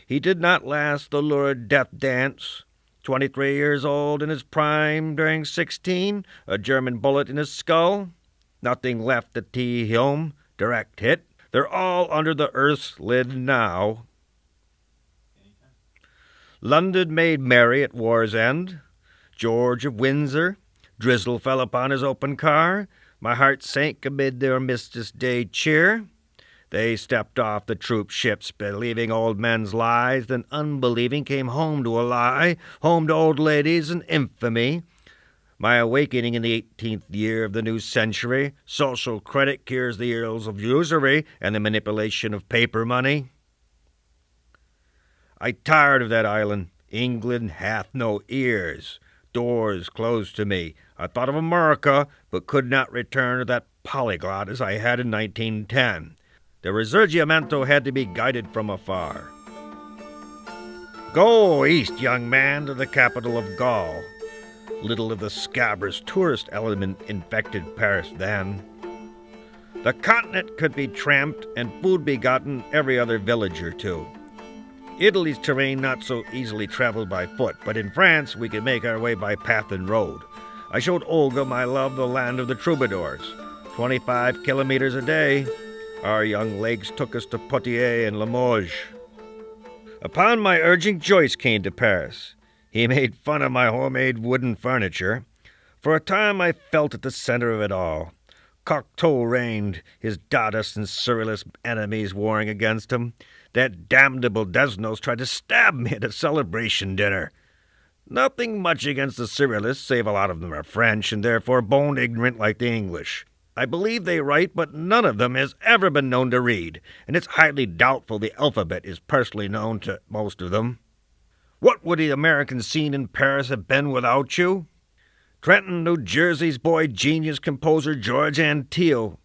He did not last the lurid death dance. 23 years old in his prime during 16, a German bullet in his skull. Nothing left to tee home, direct hit. They're all under the earth's lid now. London made merry at war's end. George of Windsor, drizzle fell upon his open car. My heart sank amid their Mistress Day cheer. They stepped off the troop ships, believing old men's lies, then unbelieving came home to a lie, home to old ladies and infamy. My awakening in the 18th year of the new century, social credit cures the ills of usury and the manipulation of paper money. I tired of that island. England hath no ears. Doors closed to me. I thought of America, but could not return to that polyglot as I had in 1910. The Risorgimento had to be guided from afar. Go east, young man, to the capital of Gaul. Little of the scabrous tourist element infected Paris then. The continent could be tramped and food be gotten every other village or two. Italy's terrain not so easily traveled by foot, but in France we could make our way by path and road. I showed Olga my love the land of the troubadours. 25 kilometers a day. Our young legs took us to Poitiers and Limoges. Upon my urging, Joyce came to Paris. He made fun of my homemade wooden furniture. For a time I felt at the center of it all. Cocteau reigned, his Dadaist and Surrealist enemies warring against him. That damnable Desnos tried to stab me at a celebration dinner. Nothing much against the Surrealists, save a lot of them are French and therefore bone ignorant like the English. I believe they write, but none of them has ever been known to read, and it's highly doubtful the alphabet is personally known to most of them. What would the American scene in Paris have been without you? Trenton, New Jersey's boy genius composer George Antill.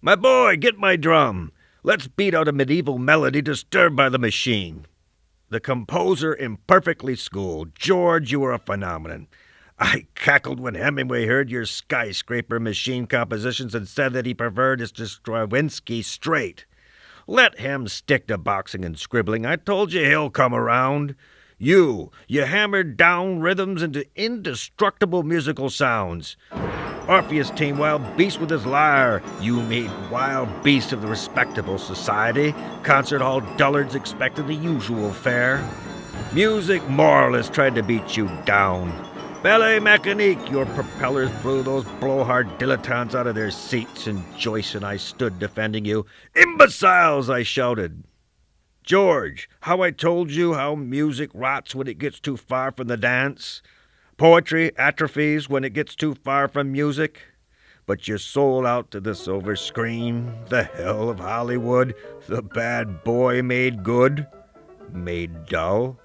My boy, get my drum. Let's beat out a medieval melody disturbed by the machine. The composer imperfectly schooled. George, you were a phenomenon. I cackled when Hemingway heard your skyscraper machine compositions and said that he preferred his Stravinsky straight. Let him stick to boxing and scribbling. I told you he'll come around. You hammered down rhythms into indestructible musical sounds. Orpheus tamed wild beasts with his lyre. You made wild beasts of the respectable society. Concert hall dullards expected the usual fare. Music moralists tried to beat you down. Ballet Mécanique, your propellers blew those blowhard dilettantes out of their seats, and Joyce and I stood defending you. Imbeciles, I shouted. George, how I told you how music rots when it gets too far from the dance. Poetry atrophies when it gets too far from music. But you're sold out to the silver screen, the hell of Hollywood, the bad boy made good, made dull.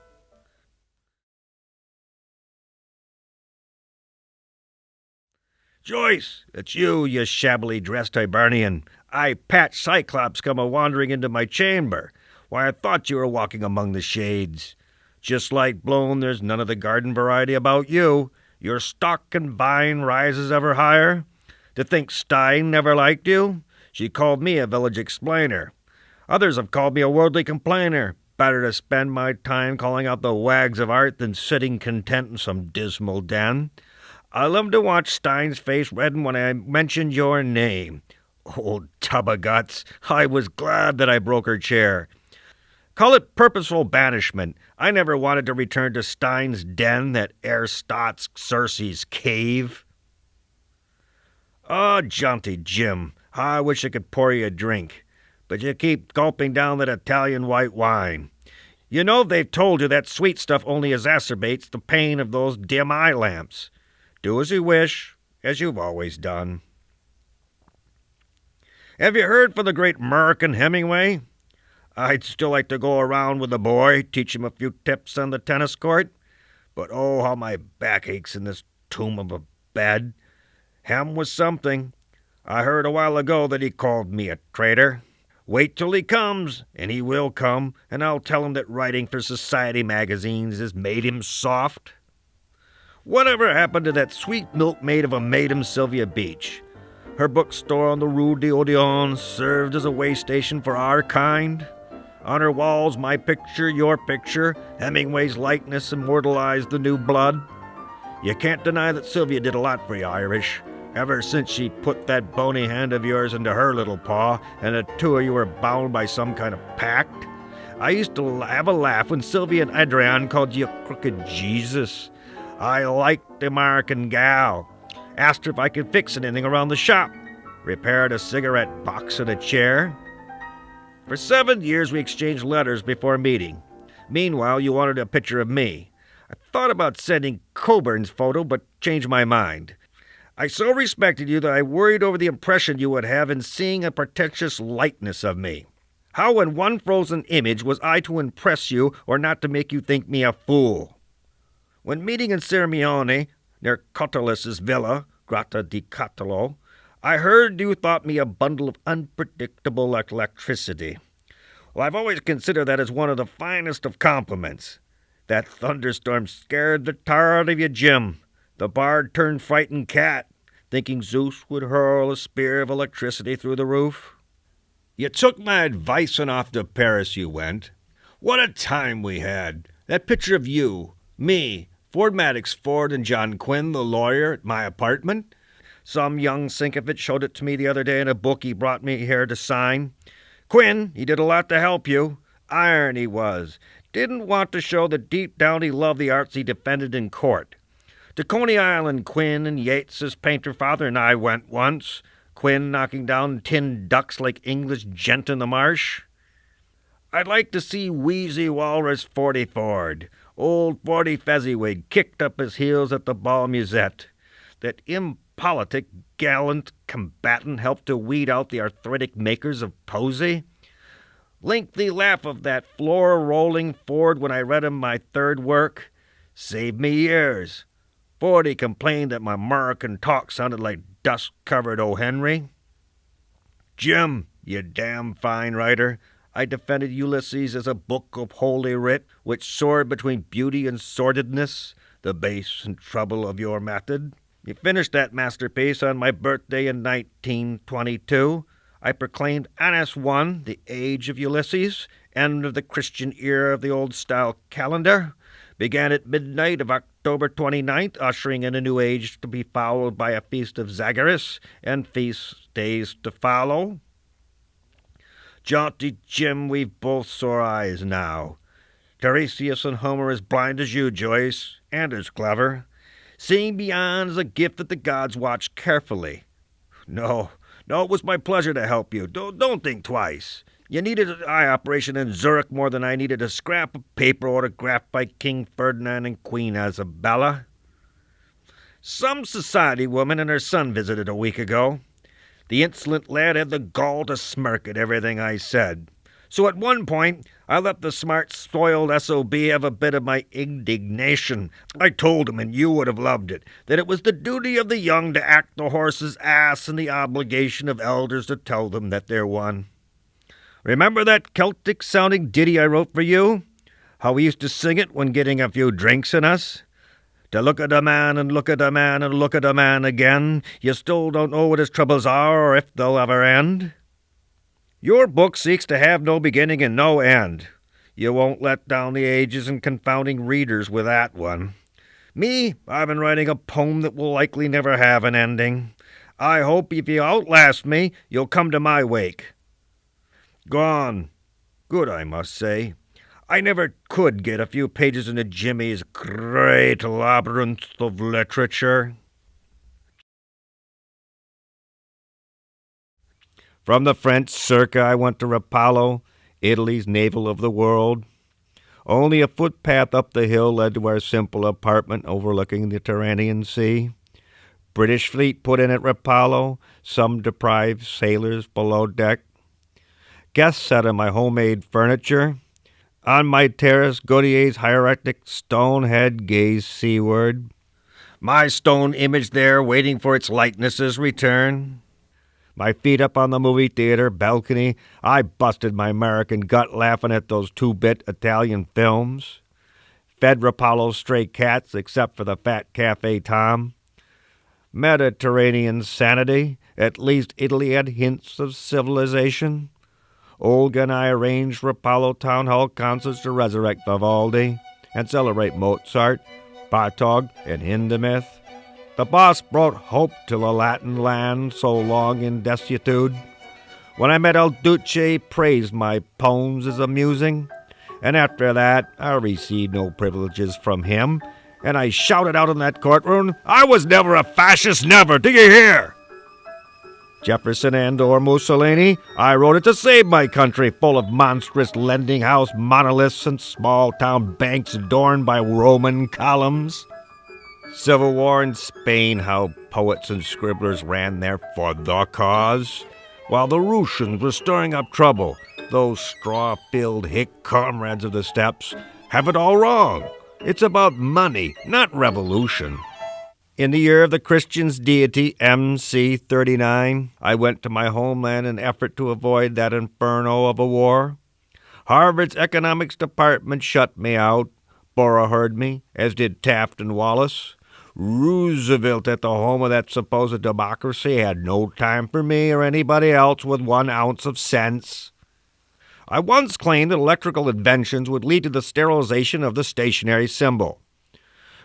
Joyce, it's you shabbily dressed Hibernian. I patched Cyclops come a-wandering into my chamber. Why, I thought you were walking among the shades. Just like blown, there's none of the garden variety about you. Your stalk and vine rises ever higher. To think Stein never liked you? She called me a village explainer. Others have called me a worldly complainer. Better to spend my time calling out the wags of art than sitting content in some dismal den. I love to watch Stein's face redden when I mentioned your name. Old tub of guts, I was glad that I broke her chair. Call it purposeful banishment. I never wanted to return to Stein's den, that Aristot's Circe's cave. Oh, jaunty Jim, how I wish I could pour you a drink. But you keep gulping down that Italian white wine. You know they've told you that sweet stuff only exacerbates the pain of those dim eye lamps. Do as you wish, as you've always done. Have you heard from the great American Hemingway? I'd still like to go around with the boy, teach him a few tips on the tennis court. But oh, how my back aches in this tomb of a bed. Hem was something. I heard a while ago that he called me a traitor. Wait till he comes, and he will come, and I'll tell him that writing for society magazines has made him soft. Whatever happened to that sweet milkmaid of a Madam Sylvia Beach? Her bookstore on the Rue d'Odeon served as a way station for our kind. On her walls, my picture, your picture, Hemingway's likeness immortalized the new blood. You can't deny that Sylvia did a lot for you Irish, ever since she put that bony hand of yours into her little paw, and the two of you were bound by some kind of pact. I used to have a laugh when Sylvia and Adrian called you a crooked Jesus. I liked the American gal. Asked her if I could fix anything around the shop. Repaired a cigarette box and a chair. For 7 years we exchanged letters before meeting. Meanwhile, you wanted a picture of me. I thought about sending Coburn's photo, but changed my mind. I so respected you that I worried over the impression you would have in seeing a pretentious likeness of me. How in one frozen image was I to impress you or not to make you think me a fool? When meeting in Sirmione, near Catulus's villa, Grotta di Catulo, I heard you thought me a bundle of unpredictable electricity. Well, I've always considered that as one of the finest of compliments. That thunderstorm scared the tar out of you, Jim. The bard turned frightened cat, thinking Zeus would hurl a spear of electricity through the roof. You took my advice and off to Paris you went. What a time we had. That picture of you, me, Ford Maddox Ford and John Quinn, the lawyer, at my apartment. Some young sycophant showed it to me the other day in a book he brought me here to sign. Quinn, he did a lot to help you. Iron he was. Didn't want to show that deep down he loved the arts he defended in court. To Coney Island, Quinn and Yeats's painter father and I went once. Quinn knocking down tin ducks like English gent in the marsh. I'd like to see Wheezy Walrus Forty Ford. Old Forty Fezziwig kicked up his heels at the Bal Musette. That impolitic, gallant combatant helped to weed out the arthritic makers of posy. Lengthy laugh of that floor-rolling Ford when I read him my third work. Saved me years. Fordy complained that my American talk sounded like dust-covered O. Henry. Jim, you damn fine writer, I defended Ulysses as a book of holy writ which soared between beauty and sordidness, the base and trouble of your method. You finished that masterpiece on my birthday in 1922. I proclaimed Annas I, the age of Ulysses, end of the Christian era of the old-style calendar. Began at midnight of October 29th, ushering in a new age to be followed by a feast of Zagorus and feast days to follow. Jaunty Jim, we've both sore eyes now. Tiresias and Homer as blind as you, Joyce, and as clever. Seeing beyond is a gift that the gods watch carefully. No, it was my pleasure to help you. Don't think twice. You needed an eye operation in Zurich more than I needed a scrap of paper autographed by King Ferdinand and Queen Isabella. Some society woman and her son visited a week ago. The insolent lad had the gall to smirk at everything I said. So at one point, I let the smart, spoiled S.O.B. have a bit of my indignation. I told him, and you would have loved it, that it was the duty of the young to act the horse's ass and the obligation of elders to tell them that they're one. Remember that Celtic-sounding ditty I wrote for you? How we used to sing it when getting a few drinks in us? To look at a man and look at a man and look at a man again, you still don't know what his troubles are or if they'll ever end. Your book seeks to have no beginning and no end. You won't let down the ages and confounding readers with that one. Me, I've been writing a poem that will likely never have an ending. I hope if you outlast me, you'll come to my wake. Gone. Good, I must say. I never could get a few pages into Jimmy's great labyrinth of literature. From the French Circa I went to Rapallo, Italy's navel of the world. Only a footpath up the hill led to our simple apartment overlooking the Tyrrhenian Sea. British fleet put in at Rapallo, some deprived sailors below deck. Guests sat on my homemade furniture. On my terrace, Gaudier's hierarchic stone head gazed seaward. My stone image there waiting for its likeness's return. My feet up on the movie theater balcony, I busted my American gut laughing at those two-bit Italian films. Fed Rapallo's stray cats except for the fat Cafe Tom. Mediterranean sanity, at least Italy had hints of civilization. Olga and I arranged for Apollo Town Hall concerts to resurrect Vivaldi and celebrate Mozart, Bartók, and Hindemith. The boss brought hope to the Latin land so long in desuetude. When I met El Duce, he praised my poems as amusing, and after that I received no privileges from him, and I shouted out in that courtroom, "I was never a fascist, never, do you hear?" Jefferson and/or Mussolini, I wrote it to save my country, full of monstrous lending house monoliths and small-town banks adorned by Roman columns. Civil War in Spain, how poets and scribblers ran there for the cause, while the Russians were stirring up trouble. Those straw-filled hick comrades of the steppes have it all wrong. It's about money, not revolution. In the year of the Christian's deity, MC 39, I went to my homeland in an effort to avoid that inferno of a war. Harvard's economics department shut me out. Bora heard me, as did Taft and Wallace. Roosevelt, at the home of that supposed democracy, had no time for me or anybody else with 1 ounce of sense. I once claimed that electrical inventions would lead to the sterilization of the stationary symbol.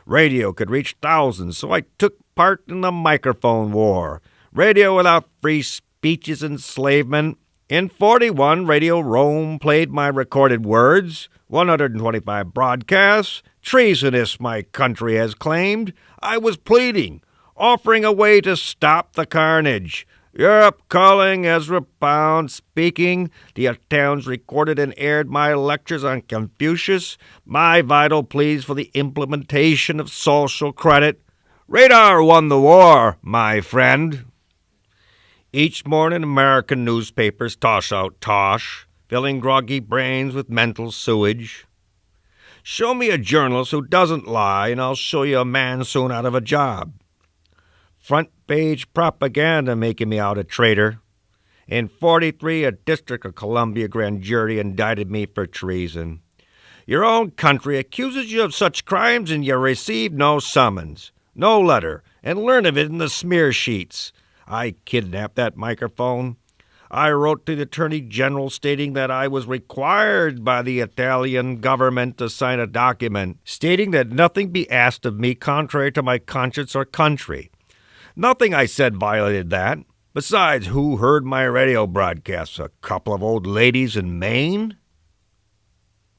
Radio could reach thousands, so I took part in the microphone war. Radio without free speech is enslavement. In 41, Radio Rome played my recorded words. 125 broadcasts. Treasonous, my country has claimed. I was pleading, offering a way to stop the carnage. Europe calling, Ezra Pound speaking. The Italians recorded and aired my lectures on Confucius, my vital pleas for the implementation of social credit. Radar won the war, my friend. Each morning, American newspapers toss out tosh, filling groggy brains with mental sewage. Show me a journalist who doesn't lie, and I'll show you a man soon out of a job. Front-page propaganda making me out a traitor. In 43, a District of Columbia grand jury indicted me for treason. Your own country accuses you of such crimes, and you receive no summons, no letter, and learn of it in the smear sheets. I kidnapped that microphone. I wrote to the Attorney General stating that I was required by the Italian government to sign a document stating that nothing be asked of me contrary to my conscience or country. Nothing I said violated that. Besides, who heard my radio broadcasts? A couple of old ladies in Maine?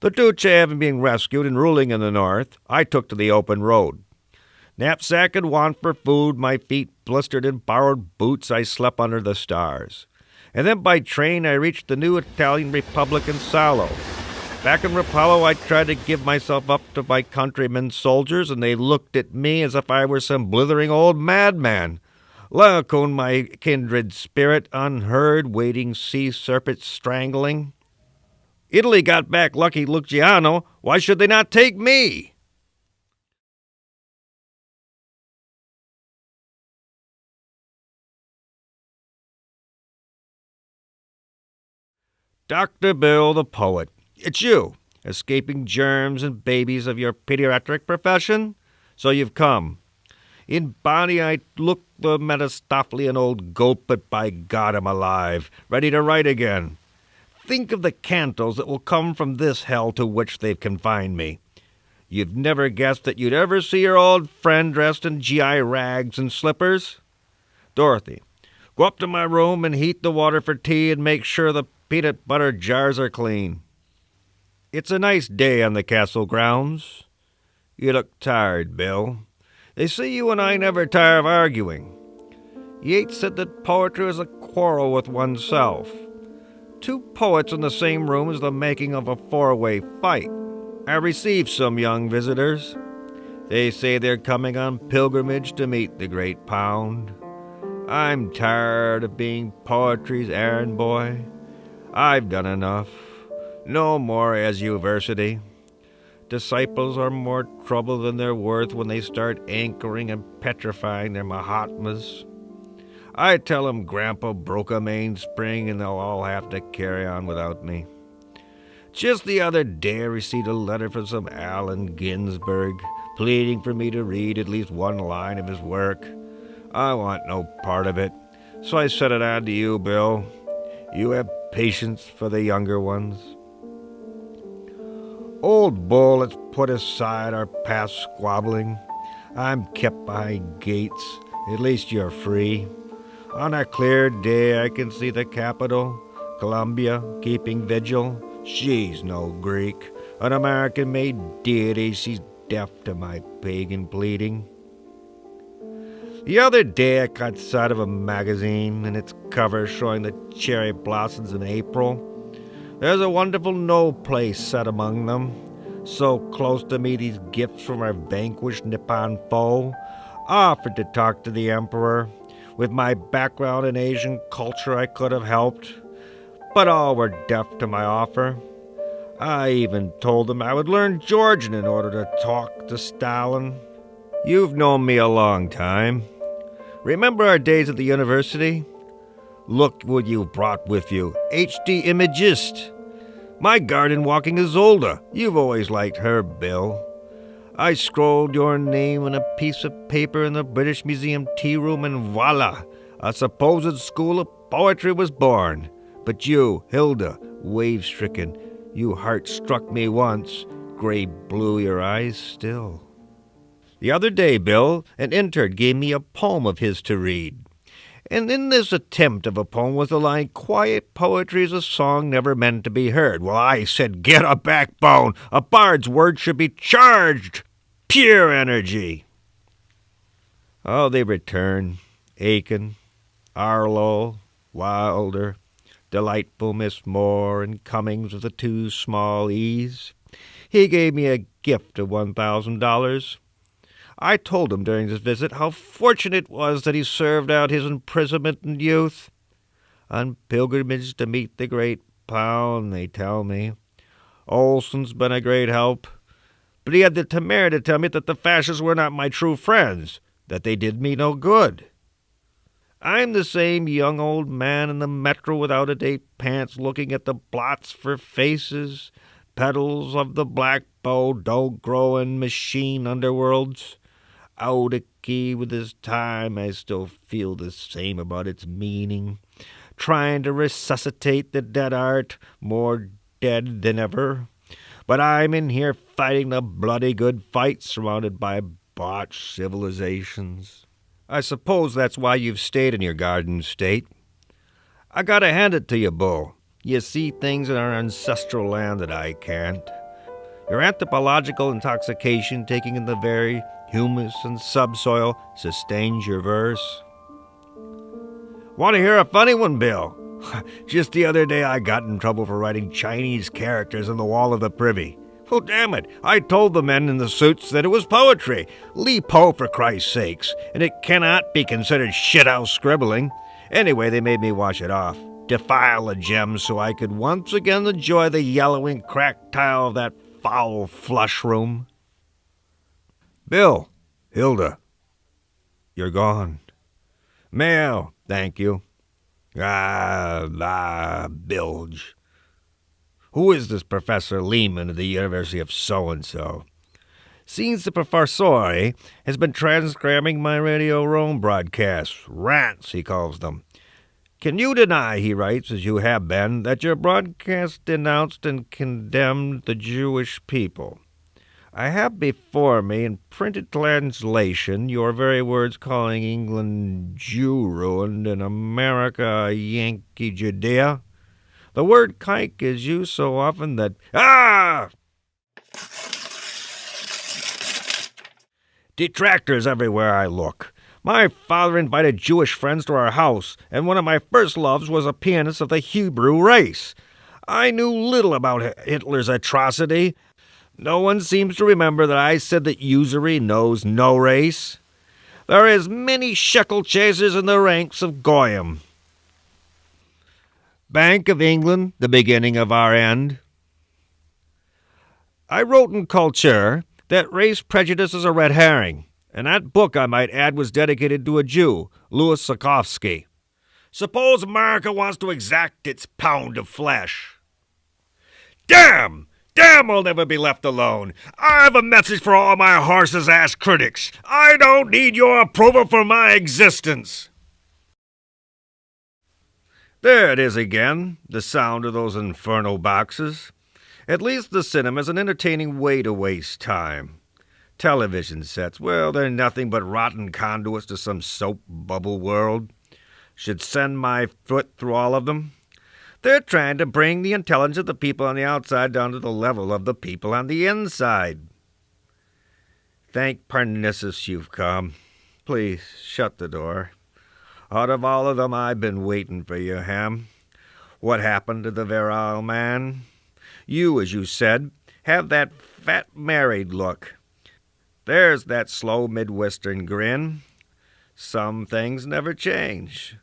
The Duce having been rescued and ruling in the north, I took to the open road. Knapsack and want for food, my feet blistered in borrowed boots, I slept under the stars. And then by train I reached the new Italian Republic in Salo. Back in Rapallo, I tried to give myself up to my countrymen soldiers, and they looked at me as if I were some blithering old madman. Laocoon, my kindred spirit, unheard, waiting sea serpents strangling. Italy got back Lucky Luciano. Why should they not take me? Dr. Bill the poet. It's you, escaping germs and babies of your pediatric profession? So you've come. In body I look the Metastophelian old goat, but by God I'm alive, ready to write again. Think of the cantos that will come from this hell to which they've confined me. You've never guessed that you'd ever see your old friend dressed in GI rags and slippers? Dorothy, go up to my room and heat the water for tea and make sure the peanut butter jars are clean. It's a nice day on the castle grounds. You look tired, Bill. They say you and I never tire of arguing. Yeats said that poetry is a quarrel with oneself. 2 poets in the same room is the making of a 4-way fight. I received some young visitors. They say they're coming on pilgrimage to meet the great pound. I'm tired of being poetry's errand boy. I've done enough. No more Eduversity. Disciples are more trouble than they're worth when they start anchoring and petrifying their Mahatmas. I tell them Grandpa broke a mainspring and they'll all have to carry on without me. Just the other day I received a letter from some Allen Ginsberg pleading for me to read at least 1 line of his work. I want no part of it, so I sent it on to you, Bill. You have patience for the younger ones. Old bull, let's put aside our past squabbling. I'm kept behind gates. At least you're free. On a clear day I can see the capital, Columbia, keeping vigil. She's no Greek, an American-made deity. She's deaf to my pagan pleading. The other day I caught sight of a magazine and its cover showing the cherry blossoms in April. There's a wonderful no place set among them. So close to me these gifts from our vanquished Nippon foe. I offered to talk to the emperor. With my background in Asian culture I could have helped, but all were deaf to my offer. I even told them I would learn Georgian in order to talk to Stalin. You've known me a long time. Remember our days at the university? Look what you've brought with you. HD Imagist. My garden walking Isolde. You've always liked her, Bill. I scrolled your name on a piece of paper in the British Museum tea room, and voila, a supposed school of poetry was born. But you, Hilda, wave-stricken, you heart struck me once, gray-blue your eyes still. The other day, Bill, an intern gave me a poem of his to read. And in this attempt of a poem was the line, "Quiet poetry is a song never meant to be heard." Well, I said, get a backbone. A bard's words should be charged. Pure energy. Oh, they return. Aiken, Arlo, Wilder, delightful Miss Moore, and Cummings with the two small E's. He gave me a gift of $1,000. I told him during this visit how fortunate it was that he served out his imprisonment in youth. On pilgrimage to meet the great Pound, they tell me. Olson's been a great help. But he had the temerity to tell me that the fascists were not my true friends, that they did me no good. I'm the same young old man in the metro with out-of-date pants looking at the blots for faces. Petals of the black bow don't grow in machine underworlds. Oudicky with his time, I still feel the same about its meaning. Trying to resuscitate the dead art, more dead than ever. But I'm in here fighting the bloody good fight, surrounded by botched civilizations. I suppose that's why you've stayed in your garden state. I gotta hand it to you, Bull. You see things in our ancestral land that I can't. Your anthropological intoxication, taking in the very humus and subsoil, sustains your verse. Want to hear a funny one, Bill? Just the other day I got in trouble for writing Chinese characters on the wall of the privy. Well, damn it, I told the men in the suits that it was poetry. Li Po, for Christ's sakes, and it cannot be considered shithouse scribbling. Anyway, they made me wash it off, defile the gems so I could once again enjoy the yellowing cracked tile of that foul flush room. Bill, Hilda, you're gone. Mail, thank you. Bilge. Who is this Professor Lehman of the University of so-and-so? Seems the professore has been transcribing my Radio Rome broadcasts. Rants, he calls them. Can you deny, he writes, as you have been, that your broadcast denounced and condemned the Jewish people? I have before me, in printed translation, your very words calling England Jew-ruined and America Yankee Judea. The word kike is used so often that... Detractors everywhere I look. My father invited Jewish friends to our house, and one of my first loves was a pianist of the Hebrew race. I knew little about Hitler's atrocity. No one seems to remember that I said that usury knows no race. There is many shekel chasers in the ranks of Goyim. Bank of England, the beginning of our end. I wrote in Culture that race prejudice is a red herring, and that book, I might add, was dedicated to a Jew, Louis Sokovsky. Suppose America wants to exact its pound of flesh. Damn! Damn, I'll never be left alone. I have a message for all my horse's ass critics. I don't need your approval for my existence. There it is again, the sound of those infernal boxes. At least the cinema's an entertaining way to waste time. Television sets, well, they're nothing but rotten conduits to some soap bubble world. Should send my foot through all of them. They're trying to bring the intelligence of the people on the outside down to the level of the people on the inside. Thank Parnassus you've come. Please, shut the door. Out of all of them, I've been waiting for you, Ham. What happened to the virile man? You, as you said, have that fat married look. There's that slow Midwestern grin. Some things never change.